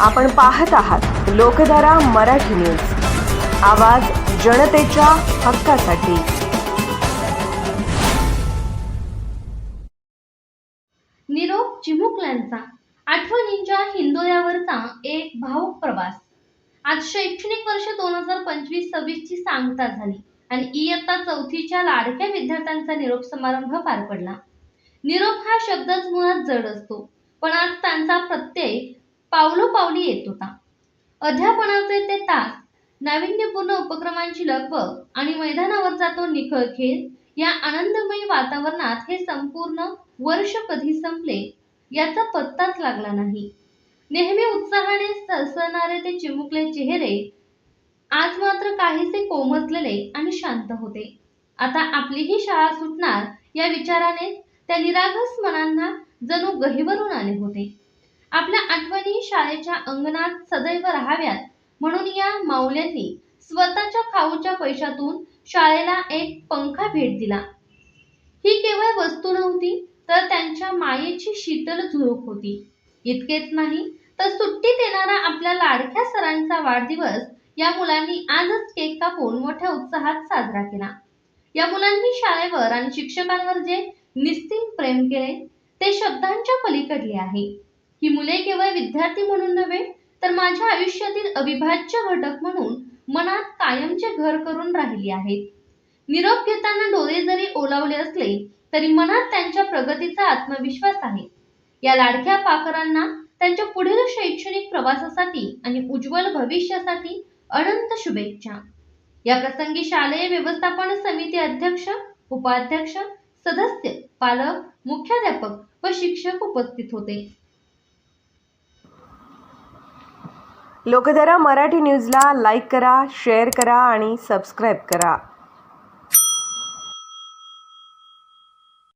आपण पाहत आहात लोकधारा मराठी न्यूज, आवाज जनतेच्या हक्कासाठी। निरोप चिमुकल्यांचा आठवणींच्या हिंदोऱ्यावरचा एक भावुक प्रवास। आज शैक्षणिक वर्ष 2025-26 ची सांगता झाली आणि इयत्ता 4थीच्या लाडक्या विद्यार्थ्यांचा निरोप समारंभ पार पडला। निरोप हा शब्दच मुळात जड असतो, पण आज त्यांचा प्रत्यय पावलोपावली येत होता। अध्यापनाचे ते तास, नाविन्यपूर्ण उपक्रमांची लगबग आणि मैदानावरचा तो निखळ खेळ, या आनंदमयी वातावरणात हे संपूर्ण वर्ष कधी संपले याचा पत्ताच लागला नाही। नेहमी उत्साहाने सळसळणारे ते चिमुकले चेहरे आज मात्र काहीसे कोमजलेले आणि शांत होते। आता आपलीही शाळा सुटणार या विचाराने त्या निरागस मनांना जणू गहिवरून आले होते। आपल्या आठवणी शाळेच्या अंगणात सदैव राहाव्यात म्हणून या माऊल्यांनी स्वतःच्या खाऊच्या पैशातून शाळेला एक पंखा भेट दिला। ही केवळ वस्तू नव्हती, तर त्यांच्या मायेची शीतल झुळूक होती। इतकेच नाही, तर सुट्टीत येणारा आपल्या लाडक्या सरांचा वाढदिवस या मुलांनी आजच केक कापून मोठ्या उत्साहात साजरा केला। या मुलांनी शाळेवर आणि शिक्षकांवर जे निस्सीम प्रेम केले ते शब्दांच्या पलीकडले आहे। ही मुले केवळ विद्यार्थी म्हणून नव्हे, तर माझ्या आयुष्यातील अविभाज्य घटक म्हणून मनात कायमचे घर करून राहिली आहेत। निरोप घेताना डोळे जरी ओलावले असले तरी मनात त्यांच्या प्रगतीचा आत्मविश्वास आहे। या लाडक्या पाखरांना त्यांच्या पुढील शैक्षणिक प्रवासासाठी आणि उज्ज्वल भविष्यासाठी अनंत शुभेच्छा। या प्रसंगी शालेय व्यवस्थापन समिती अध्यक्ष, उपाध्यक्ष, सदस्य, पालक, मुख्याध्यापक व शिक्षक उपस्थित होते। लोकधारा मराठी न्यूजला लाईक करा, शेअर करा आणि सबस्क्राईब करा।